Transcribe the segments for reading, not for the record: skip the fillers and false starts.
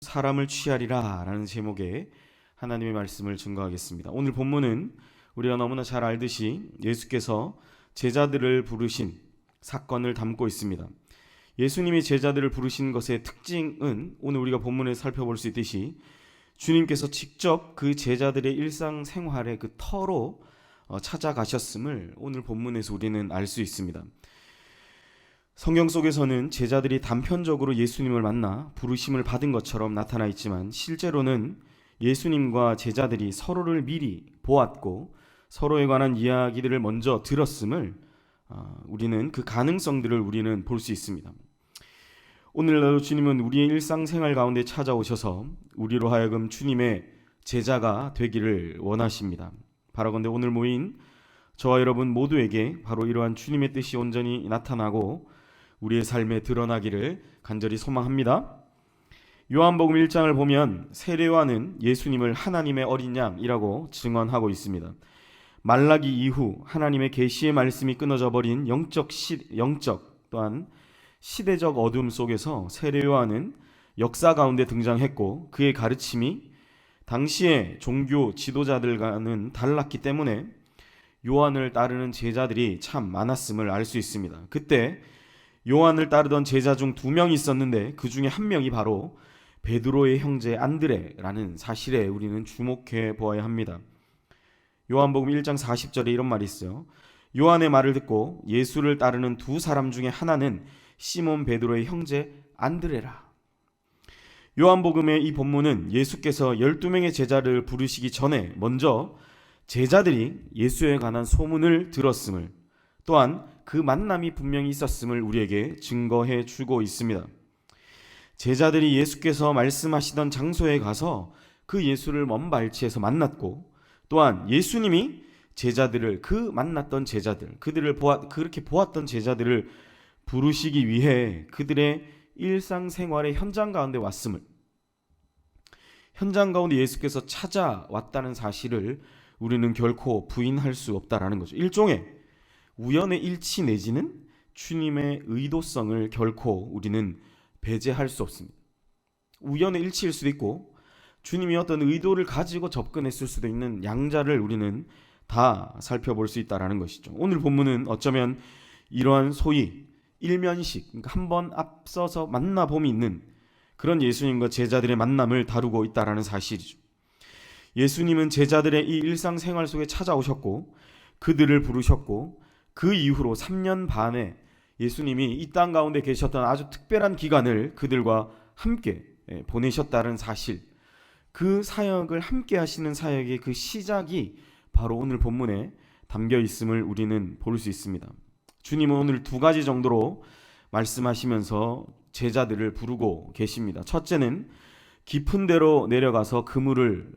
사람을 취하리라 라는 제목의 하나님의 말씀을 증거하겠습니다. 오늘 본문은 우리가 너무나 잘 알듯이 예수께서 제자들을 부르신 사건을 담고 있습니다. 예수님이 제자들을 부르신 것의 특징은 오늘 우리가 본문에 살펴볼 수 있듯이 주님께서 직접 그 제자들의 일상생활의 그 터로 찾아가셨음을 오늘 본문에서 우리는 알 수 있습니다. 성경 속에서는 제자들이 단편적으로 예수님을 만나 부르심을 받은 것처럼 나타나 있지만 실제로는 예수님과 제자들이 서로를 미리 보았고 서로에 관한 이야기들을 먼저 들었음을 우리는 그 가능성들을 우리는 볼 수 있습니다. 오늘날도 주님은 우리의 일상생활 가운데 찾아오셔서 우리로 하여금 주님의 제자가 되기를 원하십니다. 바라건대 오늘 모인 저와 여러분 모두에게 바로 이러한 주님의 뜻이 온전히 나타나고 우리의 삶에 드러나기를 간절히 소망합니다. 요한복음 1장을 보면 세례요한은 예수님을 하나님의 어린 양이라고 증언하고 있습니다. 말라기 이후 하나님의 계시의 말씀이 끊어져 버린 영적 또한 시대적 어둠 속에서 세례요한은 역사 가운데 등장했고 그의 가르침이 당시의 종교 지도자들과는 달랐기 때문에 요한을 따르는 제자들이 참 많았음을 알 수 있습니다. 그때 요한을 따르던 제자 중 2명이 있었는데 그 중에 한 명이 바로 베드로의 형제 안드레라는 사실에 우리는 주목해 보아야 합니다. 요한복음 1장 40절에 이런 말이 있어요. 요한의 말을 듣고 예수를 따르는 2 사람 중에 하나는 시몬 베드로의 형제 안드레라. 요한복음의 이 본문은 예수께서 12명의 제자를 부르시기 전에 먼저 제자들이 예수에 관한 소문을 들었음을 또한 그 만남이 분명히 있었음을 우리에게 증거해 주고 있습니다. 제자들이 예수께서 말씀하시던 장소에 가서 그 예수를 먼 발치에서 만났고 또한 예수님이 제자들을 그 만났던 제자들 그들을 그렇게 보았던 제자들을 부르시기 위해 그들의 일상생활의 현장 가운데 왔음을 현장 가운데 예수께서 찾아왔다는 사실을 우리는 결코 부인할 수 없다라는 거죠. 일종의 우연의 일치 내지는 주님의 의도성을 결코 우리는 배제할 수 없습니다. 우연의 일치일 수도 있고 주님이 어떤 의도를 가지고 접근했을 수도 있는 양자를 우리는 다 살펴볼 수 있다는 것이죠. 오늘 본문은 어쩌면 이러한 소위 일면식, 그러니까 한번 앞서서 만나봄이 있는 그런 예수님과 제자들의 만남을 다루고 있다는 사실이죠. 예수님은 제자들의 이 일상생활 속에 찾아오셨고 그들을 부르셨고 그 이후로 3년 반에 예수님이 이 땅 가운데 계셨던 아주 특별한 기간을 그들과 함께 보내셨다는 사실, 그 사역을 함께 하시는 사역의 그 시작이 바로 오늘 본문에 담겨 있음을 우리는 볼 수 있습니다. 주님은 오늘 2가지 정도로 말씀하시면서 제자들을 부르고 계십니다. 첫째는 깊은 데로 가서 그물을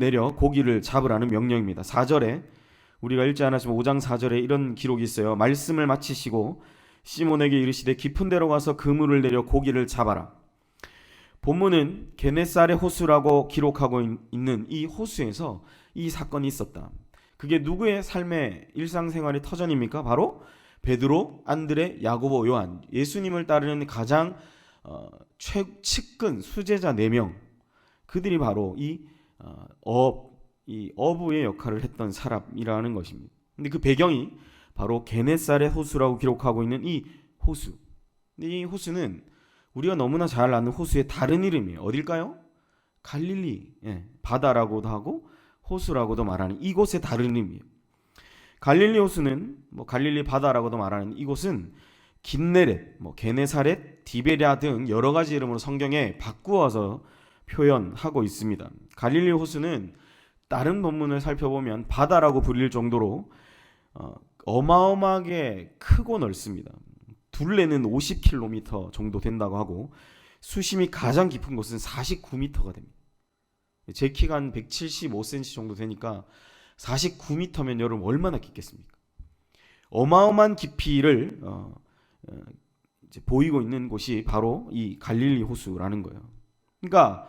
내려 고기를 잡으라는 명령입니다. 4절에 우리가 읽지 않았지만 5장 4절에 이런 기록이 있어요. 말씀을 마치시고 시몬에게 이르시되 깊은 데로 가서 그물을 내려 고기를 잡아라. 본문은 게네사렛 호수라고 기록하고 있는 이 호수에서 이 사건이 있었다. 그게 누구의 삶의 일상생활의 터전입니까? 바로 베드로, 안드레, 야고보, 요한, 예수님을 따르는 가장 측근 수제자 4명, 그들이 바로 이 어부의 역할을 했던 사람이라는 것입니다. 근데 그 배경이 바로 게네사렛 호수라고 기록하고 있는 이 호수. 이 호수는 우리가 너무나 잘 아는 호수의 다른 이름이에요. 어딜까요? 갈릴리 바다라고도 하고 호수라고도 말하는 이곳의 다른 이름이에요. 갈릴리 호수는 갈릴리 바다라고도 말하는 이곳은 긴네렛, 게네사렛, 디베랴 등 여러 가지 이름으로 성경에 바꾸어서 표현하고 있습니다. 갈릴리 호수는 다른 본문을 살펴보면 바다라고 불릴 정도로 어마어마하게 크고 넓습니다. 둘레는 50km 정도 된다고 하고 수심이 가장 깊은 곳은 49m가 됩니다. 제 키가 한 175cm 정도 되니까 49m면 여러분 얼마나 깊겠습니까? 어마어마한 깊이를 이제 보이고 있는 곳이 바로 이 갈릴리 호수라는 거예요. 그러니까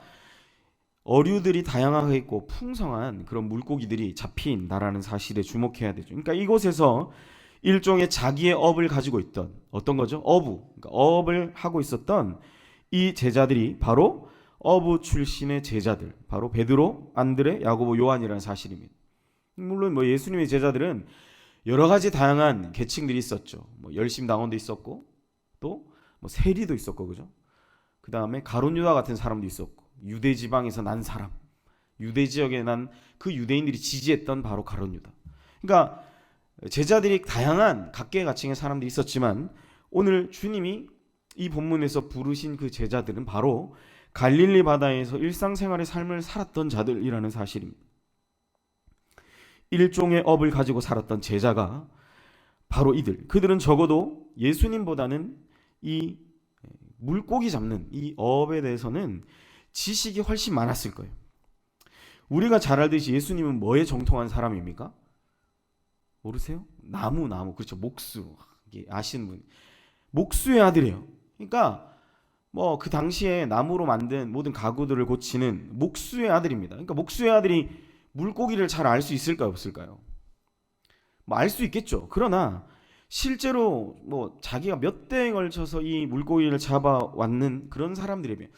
어류들이 다양하게 있고 풍성한 그런 물고기들이 잡힌 나라는 사실에 주목해야 되죠. 그러니까 이곳에서 일종의 자기의 업을 가지고 있던 어떤 거죠? 어부, 그러니까 업을 하고 있었던 이 제자들이 바로 어부 출신의 제자들, 바로 베드로, 안드레, 야고보, 요한이라는 사실입니다. 물론 예수님의 제자들은 여러 가지 다양한 계층들이 있었죠. 열심당원도 있었고, 또 세리도 있었고, 그죠? 그 다음에 가룟 유다 같은 사람도 있었고, 유대 지방에서 난 사람, 유대 지역에 난 그 유대인들이 지지했던 바로 가룟 유다. 그러니까 제자들이 다양한 각계의 가칭의 사람들이 있었지만, 오늘 주님이 이 본문에서 부르신 그 제자들은 바로 갈릴리 바다에서 일상생활의 삶을 살았던 자들이라는 사실입니다. 일종의 업을 가지고 살았던 제자가 바로 이들. 그들은 적어도 예수님보다는 이 물고기 잡는 이 업에 대해서는 지식이 훨씬 많았을 거예요. 우리가 잘 알듯이 예수님은 뭐에 정통한 사람입니까? 모르세요? 나무 그렇죠. 목수. 아시는 분. 목수의 아들이에요. 그러니까 그 당시에 나무로 만든 모든 가구들을 고치는 목수의 아들입니다. 그러니까 목수의 아들이 물고기를 잘 알 수 있을까요, 없을까요? 알 수 있겠죠. 그러나 실제로 자기가 몇 대에 걸쳐서 이 물고기를 잡아왔는 그런 사람들이면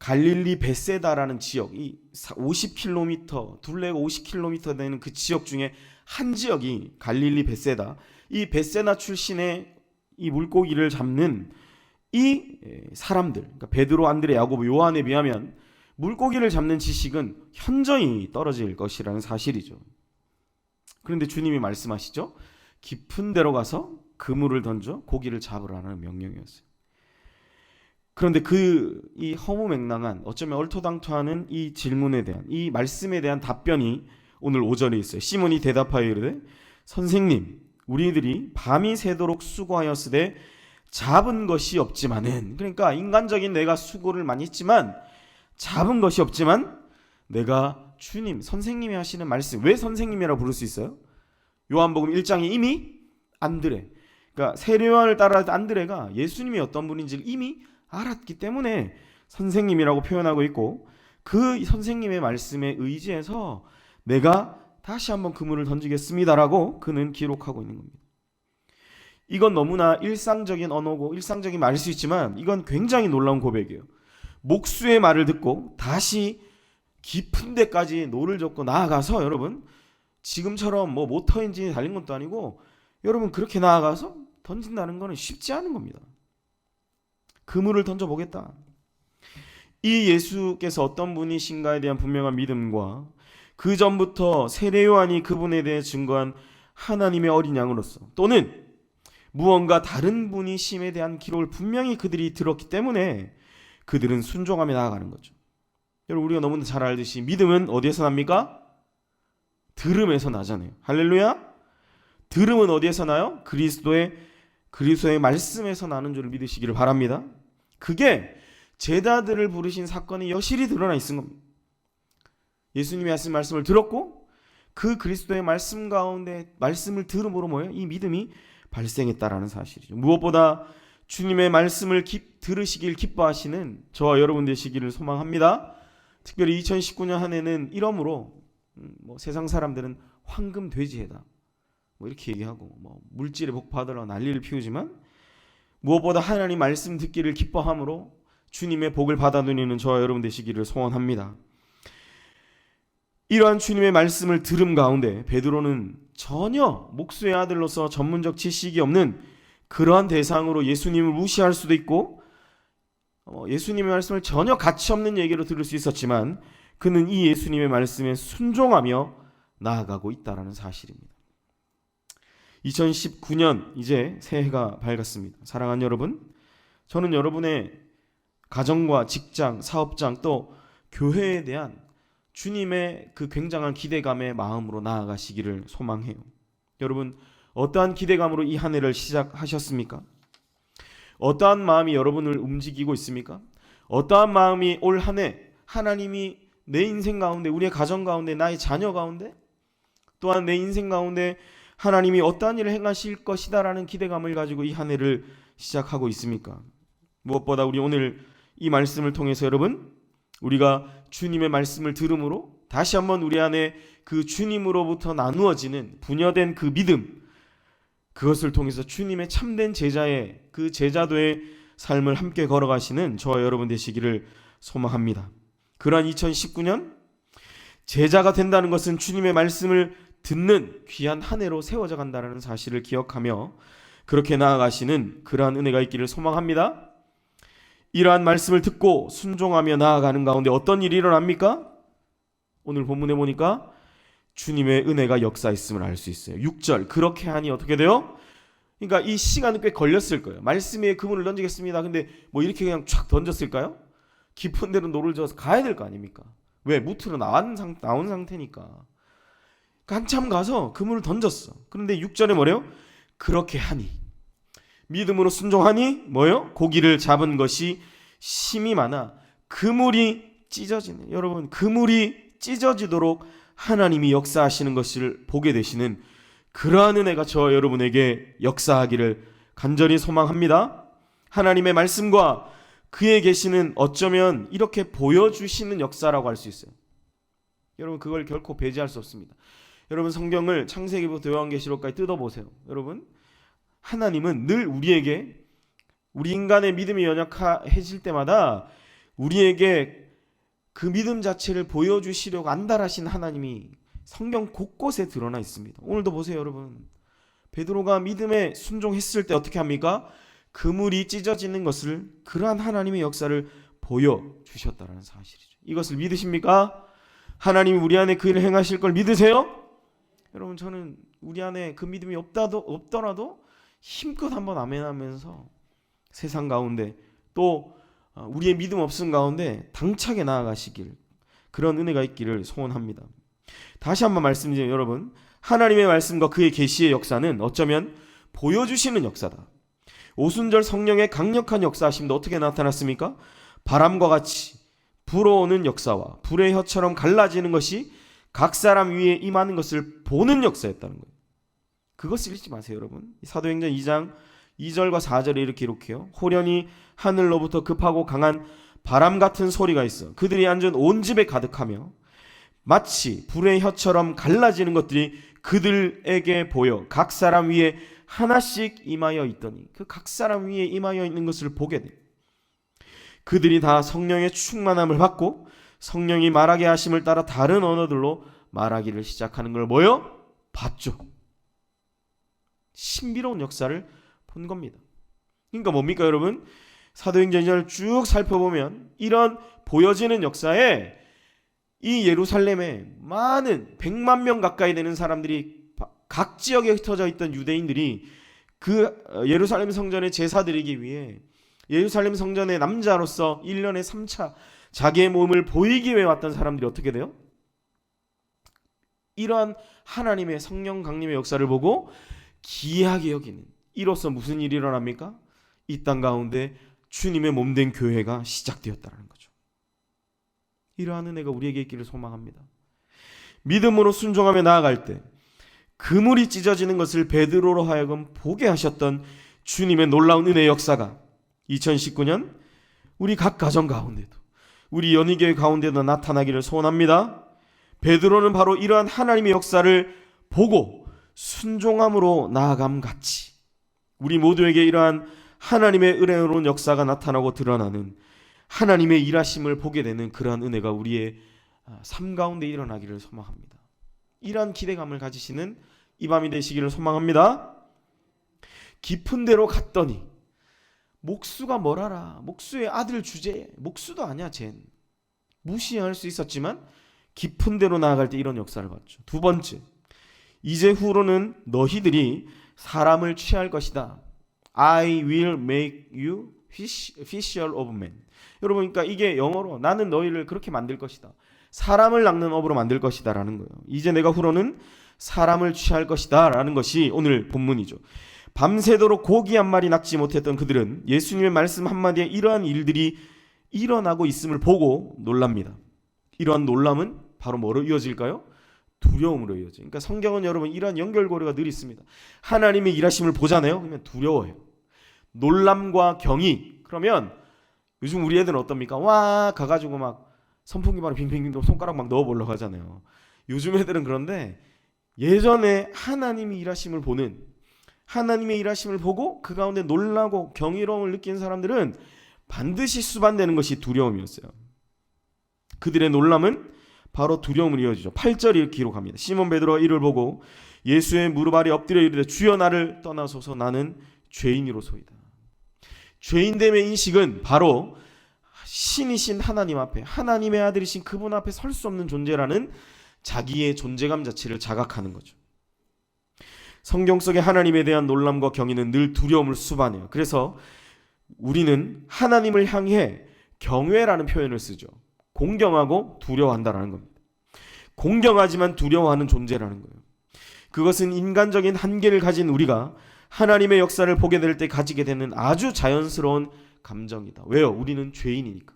갈릴리 베세다라는 지역, 이 50km, 둘레가 50km 되는 그 지역 중에 한 지역이 갈릴리 베세다. 이 베세다 출신의 이 물고기를 잡는 이 사람들, 그러니까 베드로, 안드레, 야고보, 요한에 비하면 물고기를 잡는 지식은 현저히 떨어질 것이라는 사실이죠. 그런데 주님이 말씀하시죠. 깊은 데로 가서 그물을 던져 고기를 잡으라는 명령이었어요. 그런데 이 허무맹랑한, 어쩌면 얼토당토하는 이 질문에 대한, 이 말씀에 대한 답변이 오늘 오전에 있어요. 시몬이 대답하여 이르되 선생님, 우리들이 밤이 새도록 수고하였으되 잡은 것이 없지만은, 그러니까 인간적인 내가 수고를 많이 했지만 잡은 것이 없지만 내가 주님, 선생님이 하시는 말씀, 왜 선생님이라고 부를 수 있어요? 요한복음 1장에 이미 안드레, 그러니까 세례요한을 따라할 때 안드레가 예수님이 어떤 분인지를 이미 알았기 때문에 선생님이라고 표현하고 있고, 그 선생님의 말씀에 의지해서 내가 다시 한번 그물을 던지겠습니다라고 그는 기록하고 있는 겁니다. 이건 너무나 일상적인 언어고 일상적인 말일 수 있지만 이건 굉장히 놀라운 고백이에요. 목수의 말을 듣고 다시 깊은 데까지 노를 젓고 나아가서, 여러분 지금처럼 모터 엔진이 달린 것도 아니고 여러분 그렇게 나아가서 던진다는 것은 쉽지 않은 겁니다. 그물을 던져보겠다. 이 예수께서 어떤 분이신가에 대한 분명한 믿음과 그 전부터 세례 요한이 그분에 대해 증거한 하나님의 어린 양으로서, 또는 무언가 다른 분이심에 대한 기록을 분명히 그들이 들었기 때문에 그들은 순종하며 나아가는 거죠. 여러분 우리가 너무나 잘 알듯이 믿음은 어디에서 납니까? 들음에서 나잖아요. 할렐루야. 들음은 어디에서 나요? 그리스도의 말씀에서 나는 줄을 믿으시기를 바랍니다. 그게 제자들을 부르신 사건이 여실히 드러나 있는 겁니다. 예수님이 하신 말씀을 들었고 그 그리스도의 말씀 가운데 말씀을 들음으로 이 믿음이 발생했다라는 사실이죠. 무엇보다 주님의 말씀을 들으시길 기뻐하시는 저와 여러분 되시기를 소망합니다. 특별히 2019년 한 해는 이러므로 세상 사람들은 황금 돼지해다 이렇게 얘기하고 물질의 복 받으러 난리를 피우지만, 무엇보다 하나님 말씀 듣기를 기뻐함으로 주님의 복을 받아 누리는 저와 여러분 되시기를 소원합니다. 이러한 주님의 말씀을 들음 가운데 베드로는 전혀 목수의 아들로서 전문적 지식이 없는 그러한 대상으로 예수님을 무시할 수도 있고, 예수님의 말씀을 전혀 가치 없는 얘기로 들을 수 있었지만 그는 이 예수님의 말씀에 순종하며 나아가고 있다는 사실입니다. 2019년 이제 새해가 밝았습니다. 사랑하는 여러분, 저는 여러분의 가정과 직장, 사업장, 또 교회에 대한 주님의 그 굉장한 기대감의 마음으로 나아가시기를 소망해요. 여러분 어떠한 기대감으로 이 한 해를 시작하셨습니까? 어떠한 마음이 여러분을 움직이고 있습니까? 어떠한 마음이 올 한 해 하나님이 내 인생 가운데, 우리의 가정 가운데, 나의 자녀 가운데, 또한 내 인생 가운데 하나님이 어떠한 일을 행하실 것이다라는 기대감을 가지고 이 한 해를 시작하고 있습니까? 무엇보다 우리 오늘 이 말씀을 통해서 여러분, 우리가 주님의 말씀을 들음으로 다시 한번 우리 안에 그 주님으로부터 나누어지는 분여된 그 믿음, 그것을 통해서 주님의 참된 제자의 그 제자도의 삶을 함께 걸어가시는 저와 여러분 되시기를 소망합니다. 그러한 2019년 제자가 된다는 것은 주님의 말씀을 듣는 귀한 한 해로 세워져 간다는 사실을 기억하며 그렇게 나아가시는 그러한 은혜가 있기를 소망합니다. 이러한 말씀을 듣고 순종하며 나아가는 가운데 어떤 일이 일어납니까? 오늘 본문에 보니까 주님의 은혜가 역사했음을 알 수 있어요. 6절 그렇게 하니 어떻게 돼요? 그러니까 이 시간은 꽤 걸렸을 거예요. 말씀에 그물을 던지겠습니다. 근데 뭐 이렇게 그냥 촥 던졌을까요? 깊은 데로 노를 저어서 가야 될 거 아닙니까? 왜? 무트로 나온 상태니까. 그러니까 한참 가서 그물을 던졌어. 그런데 6절에 뭐래요? 그렇게 하니 믿음으로 순종하니 뭐요? 고기를 잡은 것이 심이 많아 그물이 찢어지네. 여러분 그물이 찢어지도록 하나님이 역사하시는 것을 보게 되시는 그러한 은혜가 저와 여러분에게 역사하기를 간절히 소망합니다. 하나님의 말씀과 그에 계시는 어쩌면 이렇게 보여주시는 역사라고 할 수 있어요. 여러분 그걸 결코 배제할 수 없습니다. 여러분 성경을 창세기부터 요한계시록까지 뜯어보세요. 여러분 하나님은 늘 우리에게 우리 인간의 믿음이 연약해질 때마다 우리에게 그 믿음 자체를 보여주시려고 안달하신 하나님이 성경 곳곳에 드러나 있습니다. 오늘도 보세요 여러분. 베드로가 믿음에 순종했을 때 어떻게 합니까? 그물이 찢어지는 것을 그러한 하나님의 역사를 보여주셨다는 사실이죠. 이것을 믿으십니까? 하나님이 우리 안에 그 일을 행하실 걸 믿으세요? 여러분 저는 우리 안에 그 믿음이 없더라도 힘껏 한번 아멘하면서 세상 가운데 또 우리의 믿음 없음 가운데 당차게 나아가시길 그런 은혜가 있기를 소원합니다. 다시 한번 말씀드리면 여러분 하나님의 말씀과 그의 계시의 역사는 어쩌면 보여주시는 역사다. 오순절 성령의 강력한 역사하심도 어떻게 나타났습니까? 바람과 같이 불어오는 역사와 불의 혀처럼 갈라지는 것이 각 사람 위에 임하는 것을 보는 역사였다는 거예요. 그것을 잊지 마세요 여러분. 사도행전 2장 2절과 4절에 이렇게 기록해요. 호련히 하늘로부터 급하고 강한 바람 같은 소리가 있어 그들이 앉은 온 집에 가득하며 마치 불의 혀처럼 갈라지는 것들이 그들에게 보여 각 사람 위에 하나씩 임하여 있더니 그 각 사람 위에 임하여 있는 것을 보게 돼. 그들이 다 성령의 충만함을 받고 성령이 말하게 하심을 따라 다른 언어들로 말하기를 시작하는 걸 뭐요? 봤죠. 신비로운 역사를 본 겁니다. 그러니까 뭡니까 여러분? 사도행전 2장을 쭉 살펴보면 이런 보여지는 역사에 이 예루살렘에 많은 100만 명 가까이 되는 사람들이 각 지역에 흩어져 있던 유대인들이 그 예루살렘 성전에 제사 드리기 위해 예루살렘 성전의 남자로서 1년에 3차 자기의 몸을 보이기 위해 왔던 사람들이 어떻게 돼요? 이러한 하나님의 성령 강림의 역사를 보고 기이하게 여기는 이로써 무슨 일이 일어납니까? 이 땅 가운데 주님의 몸된 교회가 시작되었다는 거죠. 이러한 은혜가 우리에게 있기를 소망합니다. 믿음으로 순종하며 나아갈 때 그물이 찢어지는 것을 베드로로 하여금 보게 하셨던 주님의 놀라운 은혜의 역사가 2019년 우리 각 가정 가운데도 우리 연희교회 가운데도 나타나기를 소원합니다. 베드로는 바로 이러한 하나님의 역사를 보고 순종함으로 나아감 같이 우리 모두에게 이러한 하나님의 은혜로운 역사가 나타나고 드러나는 하나님의 일하심을 보게 되는 그러한 은혜가 우리의 삶 가운데 일어나기를 소망합니다. 이러한 기대감을 가지시는 이 밤이 되시기를 소망합니다. 깊은 데로 갔더니 목수가 뭘 알아? 목수의 아들 주제 목수도 아니야. 쟨 무시할 수 있었지만 깊은 데로 나아갈 때 이런 역사를 봤죠. 두 번째, 이제 후로는 너희들이 사람을 취할 것이다. I will make you fisher of men. 여러분, 그러니까 이게 영어로 나는 너희를 그렇게 만들 것이다. 사람을 낚는 업으로 만들 것이다 라는 거예요. 이제 내가 후로는 사람을 취할 것이다 라는 것이 오늘 본문이죠. 밤새도록 고기 한 마리 낚지 못했던 그들은 예수님의 말씀 한마디에 이러한 일들이 일어나고 있음을 보고 놀랍니다. 이러한 놀람은 바로 뭐로 이어질까요? 두려움으로 이어져요. 그러니까 성경은 여러분 이러한 연결고리가 늘 있습니다. 하나님의 일하심을 보잖아요. 그러면 두려워해요. 놀람과 경이. 그러면 요즘 우리 애들은 어떻습니까? 와 가가지고 막 선풍기 바로 빙빙빙 손가락 막 넣어보려고 하잖아요. 요즘 애들은 그런데 예전에 하나님이 일하심을 보는 하나님의 일하심을 보고 그 가운데 놀라고 경이로움을 느낀 사람들은 반드시 수반되는 것이 두려움이었어요. 그들의 놀람은 바로 두려움을 이어지죠. 8절이 기록합니다. 시몬 베드로가 이를 보고 예수의 무릎 아래 엎드려 이르되 주여 나를 떠나소서 나는 죄인이로소이다. 죄인됨의 인식은 바로 신이신 하나님 앞에, 하나님의 아들이신 그분 앞에 설 수 없는 존재라는 자기의 존재감 자체를 자각하는 거죠. 성경 속에 하나님에 대한 놀람과 경외는 늘 두려움을 수반해요. 그래서 우리는 하나님을 향해 경외라는 표현을 쓰죠. 공경하고 두려워한다라는 겁니다. 공경하지만 두려워하는 존재라는 거예요. 그것은 인간적인 한계를 가진 우리가 하나님의 역사를 보게 될 때 가지게 되는 아주 자연스러운 감정이다. 왜요? 우리는 죄인이니까.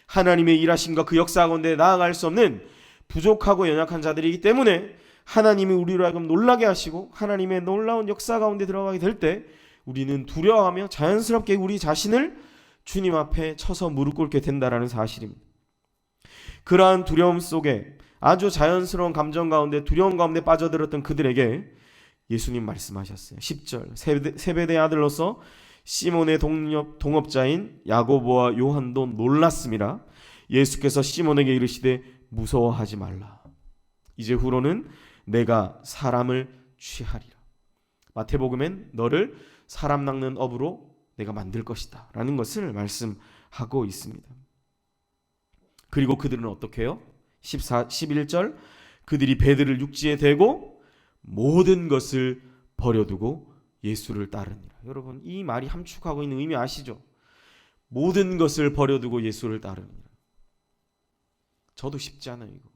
하나님의 일하심과 그 역사 가운데 나아갈 수 없는 부족하고 연약한 자들이기 때문에 하나님이 우리로 하여금 놀라게 하시고 하나님의 놀라운 역사 가운데 들어가게 될 때 우리는 두려워하며 자연스럽게 우리 자신을 주님 앞에 쳐서 무릎 꿇게 된다라는 사실입니다. 그러한 두려움 속에 아주 자연스러운 감정 가운데 두려움 가운데 빠져들었던 그들에게 예수님 말씀하셨어요. 10절 세베대의 아들로서 시몬의 동업자인 야고보와 요한도 놀랐음이라. 예수께서 시몬에게 이르시되 무서워하지 말라. 이제 후로는 내가 사람을 취하리라. 마태복음엔 너를 사람 낚는 어부로 내가 만들 것이다 라는 것을 말씀하고 있습니다. 그리고 그들은 어떻게 해요? 11절 그들이 배들을 육지에 대고 모든 것을 버려두고 예수를 따르니라. 여러분 이 말이 함축하고 있는 의미 아시죠? 모든 것을 버려두고 예수를 따르니라. 저도 쉽지 않아요 이거.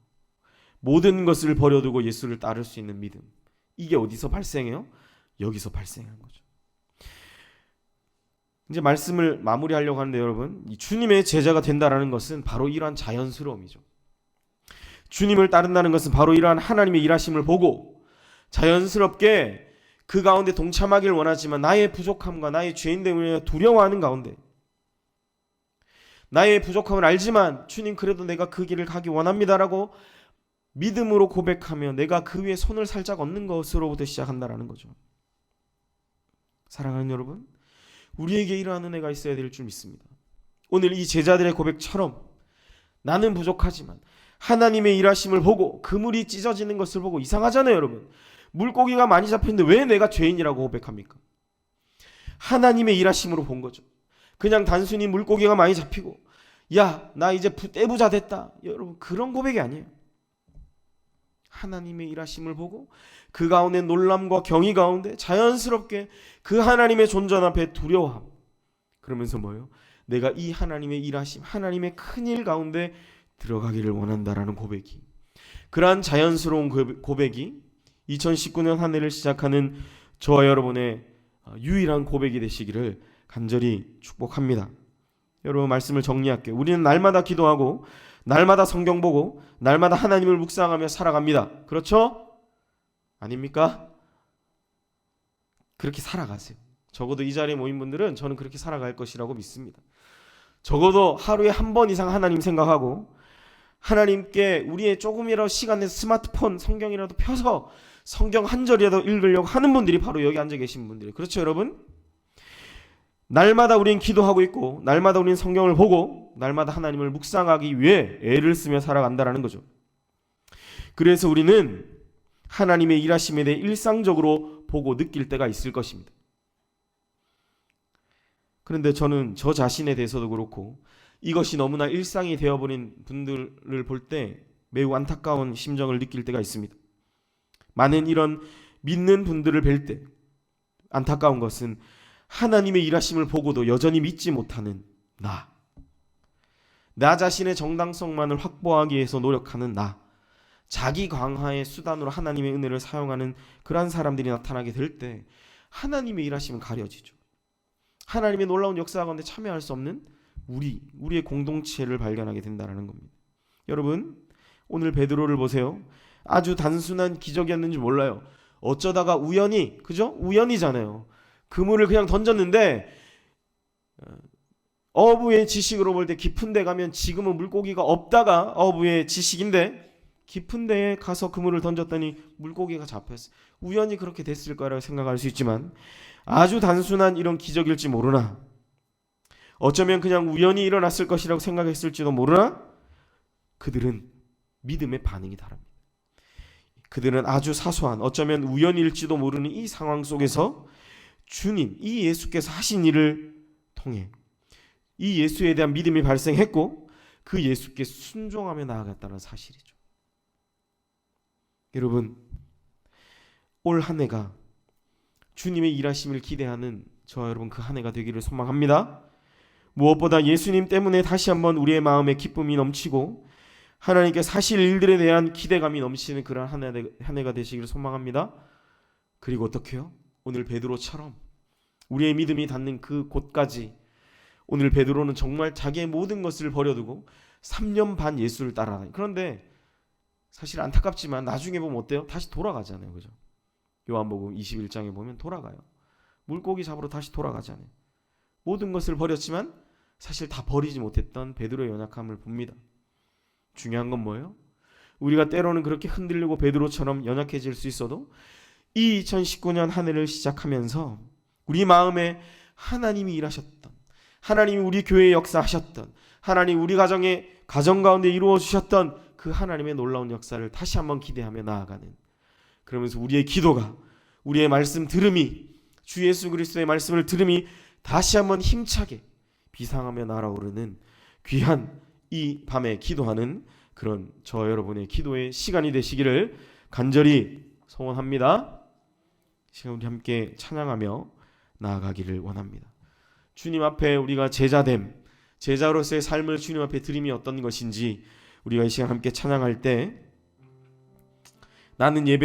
모든 것을 버려두고 예수를 따를 수 있는 믿음. 이게 어디서 발생해요? 여기서 발생한 거죠. 이제 말씀을 마무리하려고 하는데 여러분, 이 주님의 제자가 된다라는 것은 바로 이러한 자연스러움이죠. 주님을 따른다는 것은 바로 이러한 하나님의 일하심을 보고 자연스럽게 그 가운데 동참하길 원하지만 나의 부족함과 나의 죄인 때문에 두려워하는 가운데 나의 부족함을 알지만 주님 그래도 내가 그 길을 가기 원합니다라고 믿음으로 고백하며 내가 그 위에 손을 살짝 얹는 것으로부터 시작한다라는 거죠. 사랑하는 여러분, 우리에게 이러한 은혜가 있어야 될 줄 믿습니다. 오늘 이 제자들의 고백처럼 나는 부족하지만 하나님의 일하심을 보고 그물이 찢어지는 것을 보고 이상하잖아요 여러분. 물고기가 많이 잡혔는데 왜 내가 죄인이라고 고백합니까? 하나님의 일하심으로 본 거죠. 그냥 단순히 물고기가 많이 잡히고 야 나 이제 떼부자 됐다 여러분 그런 고백이 아니에요. 하나님의 일하심을 보고 그 가운데 놀람과 경의 가운데 자연스럽게 그 하나님의 존전 앞에 두려워함. 그러면서 뭐예요? 내가 이 하나님의 일하심, 하나님의 큰일 가운데 들어가기를 원한다라는 고백이, 그러한 자연스러운 고백이 2019년 한 해를 시작하는 저와 여러분의 유일한 고백이 되시기를 간절히 축복합니다. 여러분 말씀을 정리할게요. 우리는 날마다 기도하고 날마다 성경 보고 날마다 하나님을 묵상하며 살아갑니다. 그렇죠? 아닙니까? 그렇게 살아가세요. 적어도 이 자리에 모인 분들은 저는 그렇게 살아갈 것이라고 믿습니다. 적어도 하루에 한 번 이상 하나님 생각하고 하나님께 우리의 조금이라도 시간 내서 스마트폰 성경이라도 펴서 성경 한 절이라도 읽으려고 하는 분들이 바로 여기 앉아 계신 분들이에요. 그렇죠 여러분? 날마다 우리는 기도하고 있고 날마다 우리는 성경을 보고 날마다 하나님을 묵상하기 위해 애를 쓰며 살아간다라는 거죠. 그래서 우리는 하나님의 일하심에 대해 일상적으로 보고 느낄 때가 있을 것입니다. 그런데 저는 저 자신에 대해서도 그렇고 이것이 너무나 일상이 되어버린 분들을 볼 때 매우 안타까운 심정을 느낄 때가 있습니다. 많은 이런 믿는 분들을 뵐 때 안타까운 것은 하나님의 일하심을 보고도 여전히 믿지 못하는 나 자신의 정당성만을 확보하기 위해서 노력하는 자기 강화의 수단으로 하나님의 은혜를 사용하는 그러한 사람들이 나타나게 될 때 하나님의 일하심은 가려지죠. 하나님의 놀라운 역사 가운데 참여할 수 없는 우리의 공동체를 발견하게 된다는 겁니다. 여러분 오늘 베드로를 보세요. 아주 단순한 기적이었는지 몰라요. 어쩌다가 우연히, 그죠? 우연이잖아요. 그물을 그냥 던졌는데 어부의 지식으로 볼 때 깊은 데 가면 지금은 물고기가 없다가 어부의 지식인데 깊은 데에 가서 그물을 던졌더니 물고기가 잡혔어요. 우연히 그렇게 됐을 거라고 생각할 수 있지만 아주 단순한 이런 기적일지 모르나, 어쩌면 그냥 우연히 일어났을 것이라고 생각했을지도 모르나, 그들은 믿음의 반응이 다릅니다. 그들은 아주 사소한, 어쩌면 우연일지도 모르는 이 상황 속에서 주님, 이 예수께서 하신 일을 통해 이 예수에 대한 믿음이 발생했고 그 예수께 순종하며 나아갔다는 사실이죠. 여러분, 올 한 해가 주님의 일하심을 기대하는 저와 여러분 그 한 해가 되기를 소망합니다. 무엇보다 예수님 때문에 다시 한번 우리의 마음에 기쁨이 넘치고 하나님께 사실 일들에 대한 기대감이 넘치는 그런 한 해가 되시기를 소망합니다. 그리고 어떻게요? 오늘 베드로처럼 우리의 믿음이 닿는 그 곳까지, 오늘 베드로는 정말 자기의 모든 것을 버려두고 3년 반 예수를 따라다니. 그런데 사실 안타깝지만 나중에 보면 어때요? 다시 돌아가잖아요. 그죠? 요한복음 21장에 보면 돌아가요. 물고기 잡으러 다시 돌아가잖아요. 모든 것을 버렸지만 사실 다 버리지 못했던 베드로의 연약함을 봅니다. 중요한 건 뭐예요? 우리가 때로는 그렇게 흔들리고 베드로처럼 연약해질 수 있어도 이 2019년 한 해를 시작하면서 우리 마음에 하나님이 일하셨던, 하나님이 우리 교회에 역사하셨던, 하나님 우리 가정 가운데 이루어 주셨던 그 하나님의 놀라운 역사를 다시 한번 기대하며 나아가는, 그러면서 우리의 기도가, 우리의 말씀 들음이, 주 예수 그리스도의 말씀을 들음이 다시 한번 힘차게 비상하며 날아오르는 귀한 이 밤에 기도하는 그런 저 여러분의 기도의 시간이 되시기를 간절히 소원합니다. 시간 우리 함께 찬양하며 나아가기를 원합니다. 주님 앞에 우리가 제자됨, 제자로서의 삶을 주님 앞에 드림이 어떤 것인지 우리가 이 시간 함께 찬양할 때, 나는 예배